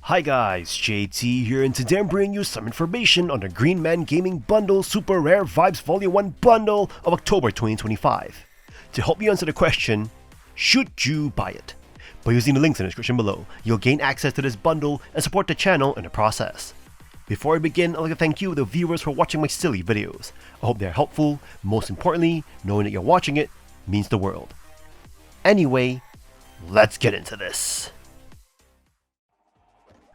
Hi guys, JT here, and today I'm bringing you some information on the Green Man Gaming Bundle Super Rare Vibes Volume 1 Bundle of October 2025. To help you answer the question, should you buy it? By using the links in the description below, you'll gain access to this bundle and support the channel in the process. Before I begin, I'd like to thank you, the viewers, for watching my silly videos. I hope they're helpful. Most importantly, knowing that you're watching it means the world. Anyway, let's get into this.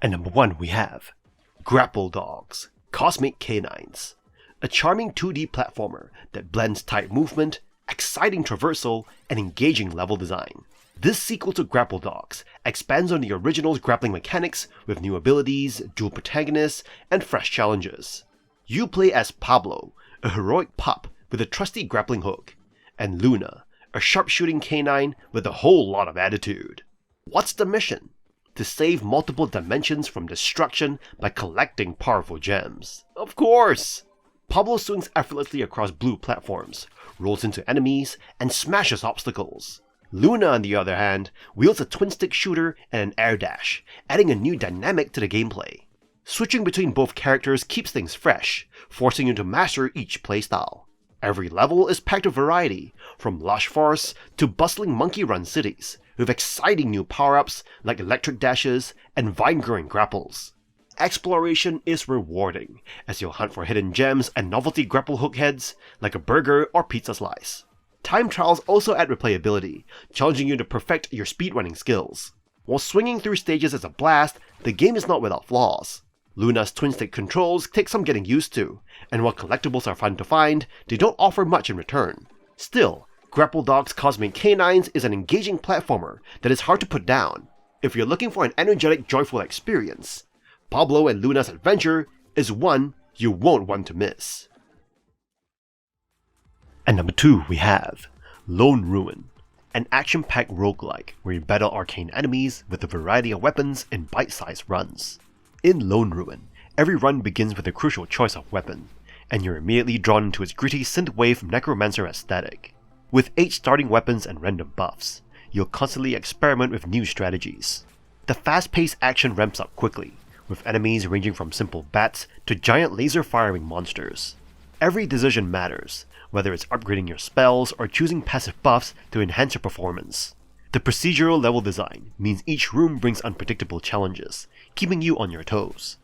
And number 1 we have Grapple Dogs, Cosmic Canines, a charming 2D platformer that blends tight movement, exciting traversal, and engaging level design. This sequel to Grapple Dogs expands on the original's grappling mechanics with new abilities, dual protagonists, and fresh challenges. You play as Pablo, a heroic pup with a trusty grappling hook, and Luna, a sharpshooting canine with a whole lot of attitude. What's the mission? To save multiple dimensions from destruction by collecting powerful gems. Of course! Pablo swings effortlessly across blue platforms, rolls into enemies, and smashes obstacles. Luna, on the other hand, wields a twin-stick shooter and an air dash, adding a new dynamic to the gameplay. Switching between both characters keeps things fresh, forcing you to master each playstyle. Every level is packed with variety, from lush forests to bustling monkey-run cities, with exciting new power-ups like electric dashes and vine-growing grapples. Exploration is rewarding, as you'll hunt for hidden gems and novelty grapple hook heads like a burger or pizza slice. Time trials also add replayability, challenging you to perfect your speedrunning skills. While swinging through stages is a blast, the game is not without flaws. Luna's twin-stick controls take some getting used to, and while collectibles are fun to find, they don't offer much in return. Still, Grapple Dogs Cosmic Canines is an engaging platformer that is hard to put down. If you're looking for an energetic, joyful experience, Pablo and Luna's adventure is one you won't want to miss. And number 2 we have Lone Ruin, an action-packed roguelike where you battle arcane enemies with a variety of weapons in bite-sized runs. In Lone Ruin, every run begins with a crucial choice of weapon, and you're immediately drawn into its gritty synthwave necromancer aesthetic. With 8 starting weapons and random buffs, you'll constantly experiment with new strategies. The fast-paced action ramps up quickly, with enemies ranging from simple bats to giant laser-firing monsters. Every decision matters, whether it's upgrading your spells or choosing passive buffs to enhance your performance. The procedural level design means each room brings unpredictable challenges, keeping you on your toes.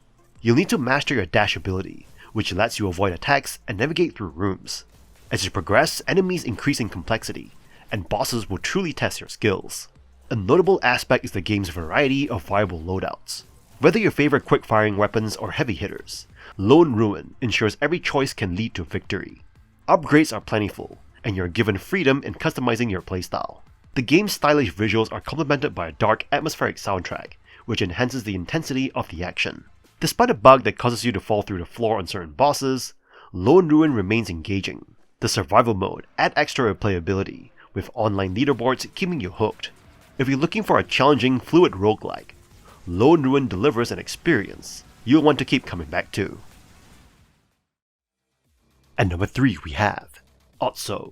You'll need to master your dash ability, which lets you avoid attacks and navigate through rooms. As you progress, enemies increase in complexity, and bosses will truly test your skills. A notable aspect is the game's variety of viable loadouts. Whether you favor quick-firing weapons or heavy hitters, Lone Ruin ensures every choice can lead to victory. Upgrades are plentiful, and you're given freedom in customizing your playstyle. The game's stylish visuals are complemented by a dark, atmospheric soundtrack, which enhances the intensity of the action. Despite a bug that causes you to fall through the floor on certain bosses, Lone Ruin remains engaging. The survival mode adds extra replayability, with online leaderboards keeping you hooked. If you're looking for a challenging, fluid roguelike, Lone Ruin delivers an experience you'll want to keep coming back to. And number 3 we have OTXO,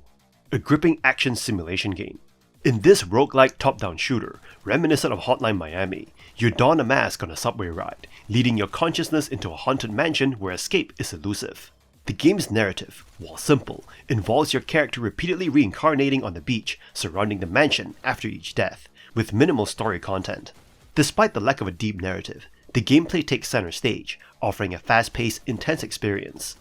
a gripping action simulation game. In this roguelike top-down shooter, reminiscent of Hotline Miami, you don a mask on a subway ride, leading your consciousness into a haunted mansion where escape is elusive. The game's narrative, while simple, involves your character repeatedly reincarnating on the beach surrounding the mansion after each death, with minimal story content. Despite the lack of a deep narrative, the gameplay takes center stage, offering a fast-paced, intense experience.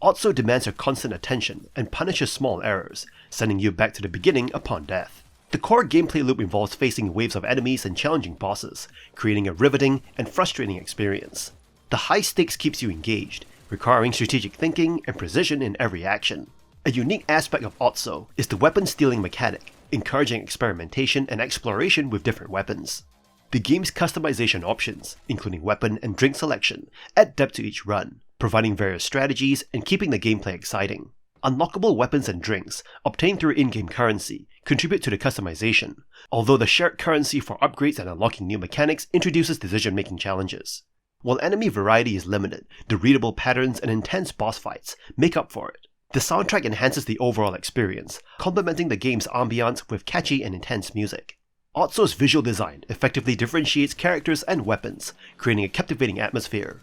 OTXO demands your constant attention and punishes small errors, sending you back to the beginning upon death. The core gameplay loop involves facing waves of enemies and challenging bosses, creating a riveting and frustrating experience. The high stakes keeps you engaged, requiring strategic thinking and precision in every action. A unique aspect of OTXO is the weapon stealing mechanic, encouraging experimentation and exploration with different weapons. The game's customization options, including weapon and drink selection, add depth to each run, providing various strategies and keeping the gameplay exciting. Unlockable weapons and drinks, obtained through in-game currency, contribute to the customization, although the shared currency for upgrades and unlocking new mechanics introduces decision-making challenges. While enemy variety is limited, the readable patterns and intense boss fights make up for it. The soundtrack enhances the overall experience, complementing the game's ambiance with catchy and intense music. OTXO's visual design effectively differentiates characters and weapons, creating a captivating atmosphere.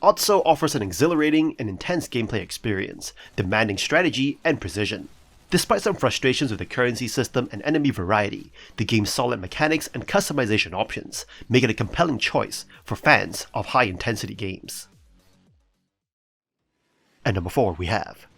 OTXO offers an exhilarating and intense gameplay experience, demanding strategy and precision. Despite some frustrations with the currency system and enemy variety, the game's solid mechanics and customization options make it a compelling choice for fans of high-intensity games. At number 4 we have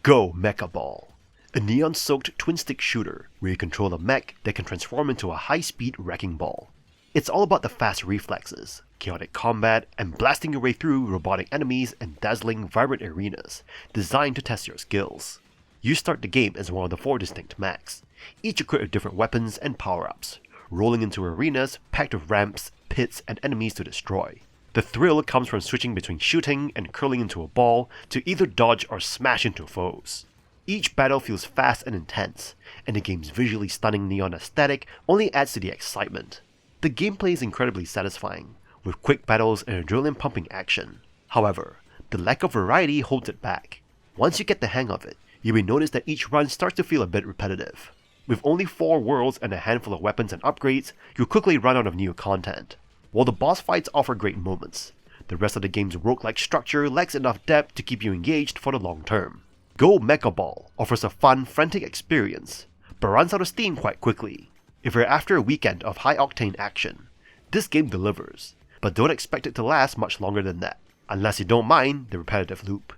Go Mecha Ball, a neon-soaked twin-stick shooter where you control a mech that can transform into a high-speed wrecking ball. It's all about the fast reflexes, chaotic combat, and blasting your way through robotic enemies in dazzling, vibrant arenas designed to test your skills. You start the game as one of the 4 distinct mechs, each equipped with different weapons and power-ups, rolling into arenas packed with ramps, pits, and enemies to destroy. The thrill comes from switching between shooting and curling into a ball to either dodge or smash into foes. Each battle feels fast and intense, and the game's visually stunning neon aesthetic only adds to the excitement. The gameplay is incredibly satisfying, with quick battles and adrenaline-pumping action. However, the lack of variety holds it back. Once you get the hang of it, you may notice that each run starts to feel a bit repetitive. With only 4 worlds and a handful of weapons and upgrades, you'll quickly run out of new content. While the boss fights offer great moments, the rest of the game's roguelike structure lacks enough depth to keep you engaged for the long term. Go Mecha Ball offers a fun, frantic experience, but runs out of steam quite quickly. If you're after a weekend of high-octane action, this game delivers, but don't expect it to last much longer than that, unless you don't mind the repetitive loop.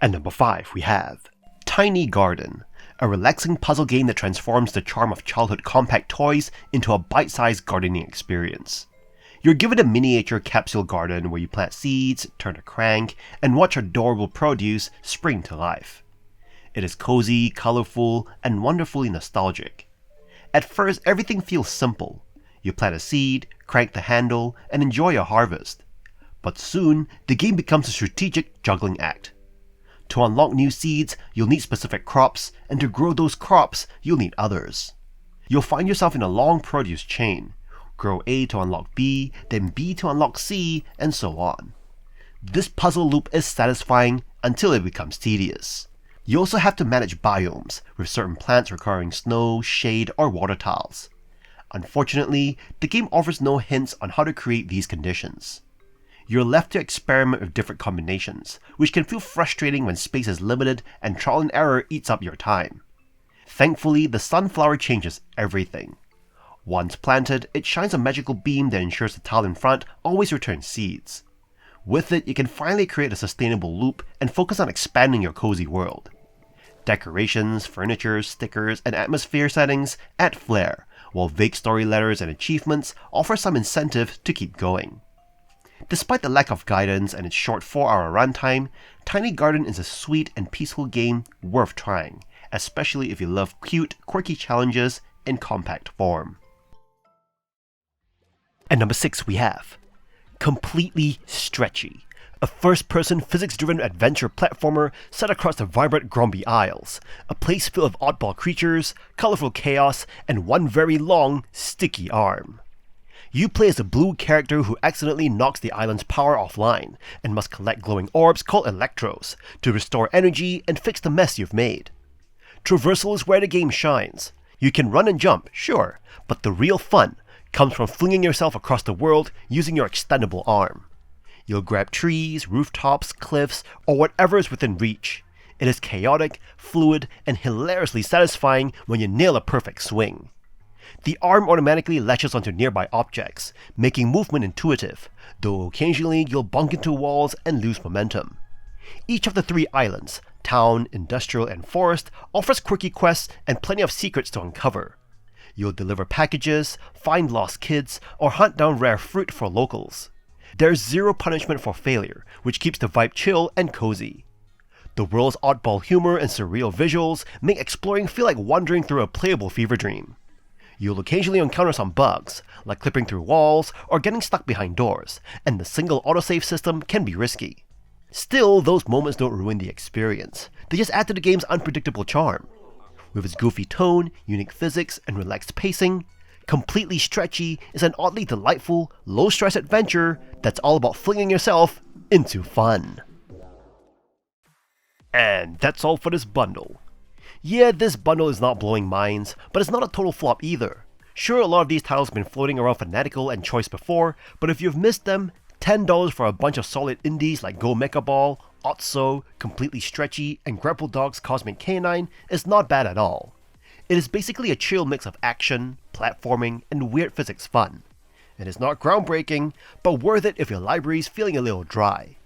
At number 5 we have Tiny Garden, a relaxing puzzle game that transforms the charm of childhood compact toys into a bite-sized gardening experience. You're given a miniature capsule garden where you plant seeds, turn a crank, and watch adorable produce spring to life. It is cozy, colorful, and wonderfully nostalgic. At first, everything feels simple. You plant a seed, crank the handle, and enjoy a harvest. But soon, the game becomes a strategic juggling act. To unlock new seeds, you'll need specific crops, and to grow those crops, you'll need others. You'll find yourself in a long produce chain. Grow A to unlock B, then B to unlock C, and so on. This puzzle loop is satisfying until it becomes tedious. You also have to manage biomes, with certain plants requiring snow, shade, or water tiles. Unfortunately, the game offers no hints on how to create these conditions. You're left to experiment with different combinations, which can feel frustrating when space is limited and trial and error eats up your time. Thankfully, the sunflower changes everything. Once planted, it shines a magical beam that ensures the tile in front always returns seeds. With it, you can finally create a sustainable loop and focus on expanding your cozy world. Decorations, furniture, stickers, and atmosphere settings add flair, while vague story letters and achievements offer some incentive to keep going. Despite the lack of guidance and its short 4-hour runtime, Tiny Garden is a sweet and peaceful game worth trying, especially if you love cute, quirky challenges in compact form. At number 6 we have Completely Stretchy, a first-person physics-driven adventure platformer set across the vibrant Gromby Isles, a place filled with oddball creatures, colorful chaos, and one very long, sticky arm. You play as a blue character who accidentally knocks the island's power offline, and must collect glowing orbs called electros to restore energy and fix the mess you've made. Traversal is where the game shines. You can run and jump, sure, but the real fun comes from flinging yourself across the world using your extendable arm. You'll grab trees, rooftops, cliffs, or whatever is within reach. It is chaotic, fluid, and hilariously satisfying when you nail a perfect swing. The arm automatically latches onto nearby objects, making movement intuitive, though occasionally you'll bump into walls and lose momentum. Each of the 3 islands, town, industrial, and forest, offers quirky quests and plenty of secrets to uncover. You'll deliver packages, find lost kids, or hunt down rare fruit for locals. There's zero punishment for failure, which keeps the vibe chill and cozy. The world's oddball humor and surreal visuals make exploring feel like wandering through a playable fever dream. You'll occasionally encounter some bugs, like clipping through walls or getting stuck behind doors, and the single autosave system can be risky. Still, those moments don't ruin the experience. They just add to the game's unpredictable charm. With its goofy tone, unique physics, and relaxed pacing, Completely Stretchy is an oddly delightful, low-stress adventure that's all about flinging yourself into fun. And that's all for this bundle. Yeah, this bundle is not blowing minds, but it's not a total flop either. Sure, a lot of these titles have been floating around Fanatical and Choice before, but if you've missed them, $10 for a bunch of solid indies like Go Mecha Ball, OTXO, Completely Stretchy, and Grapple Dog's Cosmic Canine is not bad at all. It is basically a chill mix of action, platforming, and weird physics fun. It is not groundbreaking, but worth it if your library is feeling a little dry.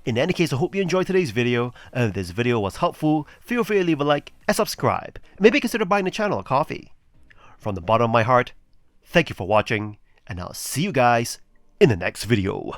In any case, I hope you enjoyed today's video, and if this video was helpful, feel free to leave a like and subscribe, and maybe consider buying the channel a coffee. From the bottom of my heart, thank you for watching, and I'll see you guys in the next video.